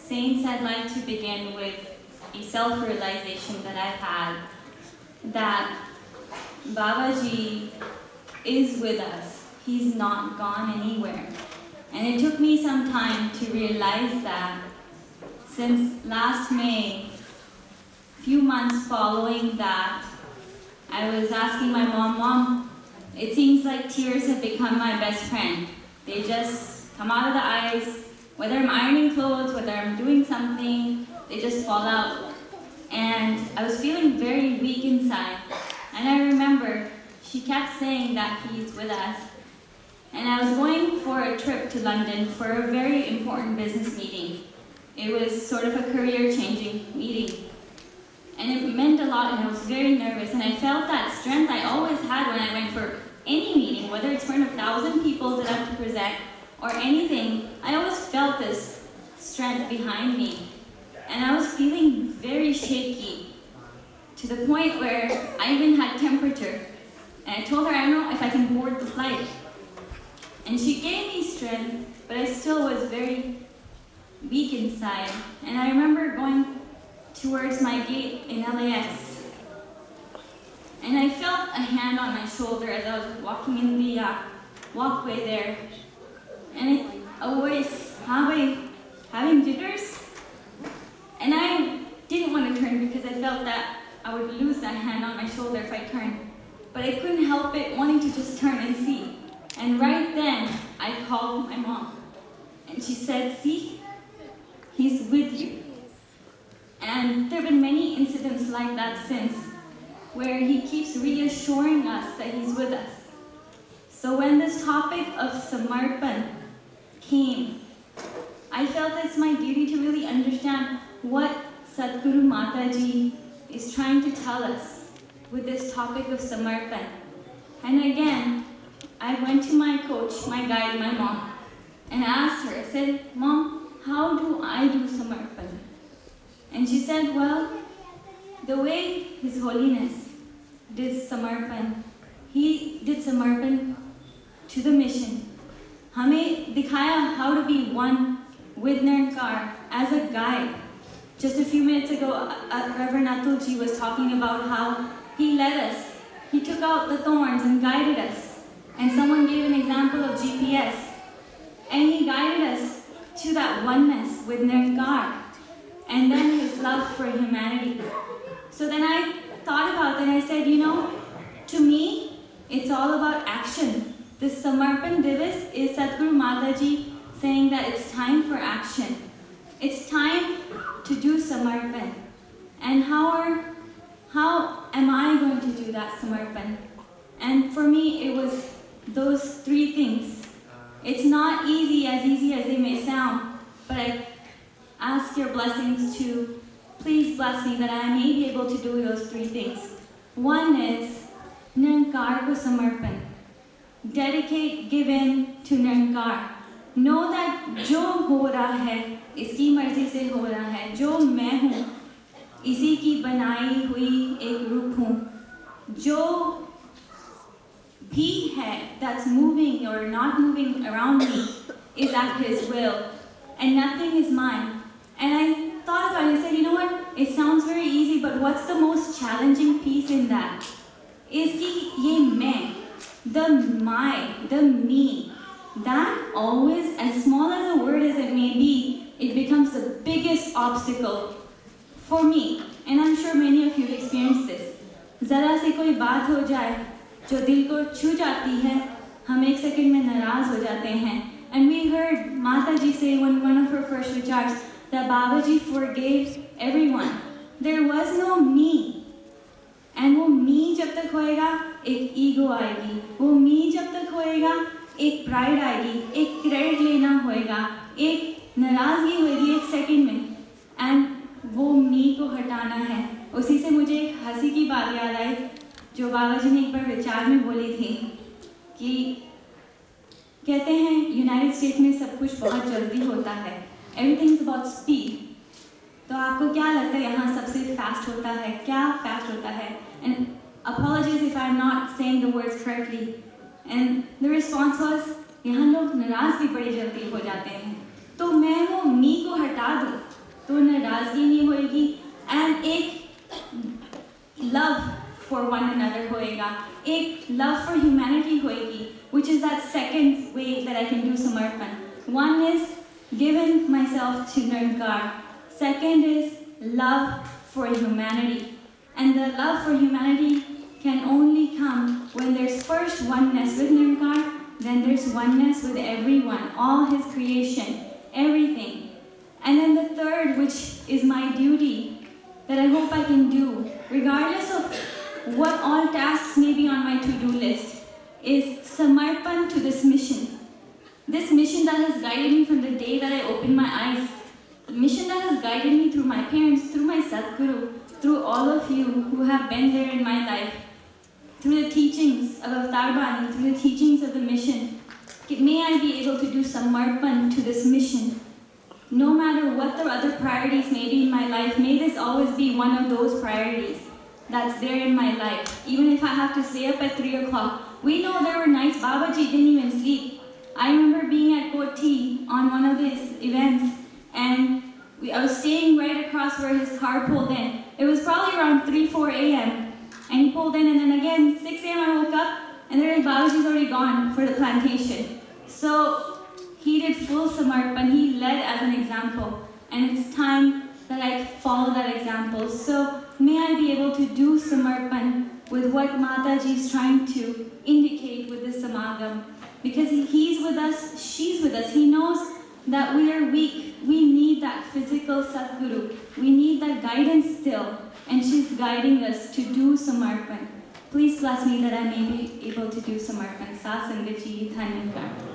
Saints, I'd like to begin with a self-realization that I've had that Babaji is with us. He's not gone anywhere. And it took me some time to realize that. Since last May, few months following that, I was asking my mom, it seems like tears have become my best friend. They just come out of the eyes, whether I'm ironing clothes, whether I'm doing something, they just fall out. And I was feeling very weak inside. And I remember she kept saying that he's with us. And I was going for a trip to London for a very important business meeting. It was sort of a career-changing meeting. And it meant a lot, and I was very nervous. And I felt that strength I always had when I went for any meeting, whether it's in front of 1,000 people that I have to present or anything. I always felt this strength behind me. And I was feeling very shaky to the point where I even had temperature. And I told her, I don't know if I can board the flight. And she gave me strength, but I still was very weak inside. And I remember going towards my gate in LAX. And I felt a hand on my shoulder as I was walking in the walkway there. And a voice, having jitters? And I didn't want to turn because I felt that I would lose that hand on my shoulder if I turned. But I couldn't help it, wanting to just turn and see. And right then, I called my mom. And she said, see, he's with you. And there have been many incidents like that since, where he keeps reassuring us that he's with us. So when this topic of Samarpan came, I felt it's my duty to really understand what Sadhguru Mataji is trying to tell us with this topic of Samarpan. And again, I went to my coach, my guide, my mom, and asked her, I said, Mom, how do I do Samarpan? And she said, well, the way His Holiness did Samarpan, he did Samarpan to the mission. Hame dikhaya how to be one with Nirankar as a guide. Just a few minutes ago, Reverend Atulji was talking about how he led us. He took out the thorns and guided us. And someone gave an example of GPS. And he guided us to that oneness with Nirankar. And then his love for humanity. So then I thought about that and I said, to me, it's all about action. This Samarpan Divas is Sadhguru Mataji saying that it's time for action. It's time to do Samarpan. And how am I going to do that Samarpan? And for me, it was those three things. It's not easy as they may sound, but I ask your blessings to please bless me that I may be able to do those three things. One is Nirankar ko Samarpan. Dedicate, give in to Nirankar. Know that जो हो रहा है इसकी मर्जी से हो रहा है. जो मैं हूँ इसी की बनाई हुई एक रूप हूँ. जो भी है that's moving or not moving around me is at His will, and nothing is mine. And I thought about it, I said, you know what? It sounds very easy, but what's the most challenging piece in that? Is ki ye main, the my, the me, that always, as small as a word as it may be, it becomes the biggest obstacle for me. And I'm sure many of you have experienced this. Zara se koi baat ho jaye, jo dil ko chhu jati hai, hum ek second mein naraz ho jate hain. And we heard Mataji say in one of her first recharts that Babaji forgave everyone. There was no me. And वो me जब तक होएगा, एक ego आएगी. वो me जब तक होएगा, एक pride आएगी, एक credit लेना होएगा, एक नाराज़गी होएगी एक second में. And वो me को हटाना है. उसी से मुझे एक हंसी की बात याद आई, जो बाबाजी ने एक बार विचार में बोली थी, कि कहते हैं यूनाइटेड स्टेट में सब कुछ बहुत जल्दी होता है. Everything is about speed. तो आपको क्या लगता है यहाँ सबसे fast होता है? क्या fast होता है? And apologies if I'm not saying the words correctly. And the response was, यहाँ लोग नाराज भी बड़ी जल्दी हो जाते हैं. तो मैं वो मी को हटा दूँ तो नाराजगी नहीं होएगी, and एक love for one another होएगा, एक love for humanity होएगी, which is that second way that I can do Samarpan. One is giving myself to Nirnkar. Second is love for humanity. And the love for humanity can only come when there's first oneness with Nirnkar, then there's oneness with everyone, all his creation, everything. And then the third, which is my duty, that I hope I can do, regardless of what all tasks may be on my to-do list, is Samarpan to this mission. This mission that has guided me from the day that I opened my eyes, the mission that has guided me through my parents, through my Sadguru, through all of you who have been there in my life, through the teachings of Avatar Bani, through the teachings of the mission. May I be able to do Samarpan to this mission. No matter what the other priorities may be in my life, may this always be one of those priorities that's there in my life. Even if I have to stay up at 3 o'clock. We know there were nights Babaji didn't even sleep. I remember being at Koti on one of his events, and I was staying right across where his car pulled in. It was probably around 3-4 a.m. and he pulled in, and then again 6 a.m. I woke up and there Babaji's already gone for the plantation. So he did full Samarpan, he led as an example, and it's time that I follow that example. So may I be able to do Samarpan with what Mataji is trying to indicate with this Samagam. Because he's with us, she's with us. He knows that we are weak. We need that physical Sadguru. We need that guidance still. And she's guiding us to do Samarpan. Please bless me that I may be able to do Samarpan. Sasangaji Thanyankar.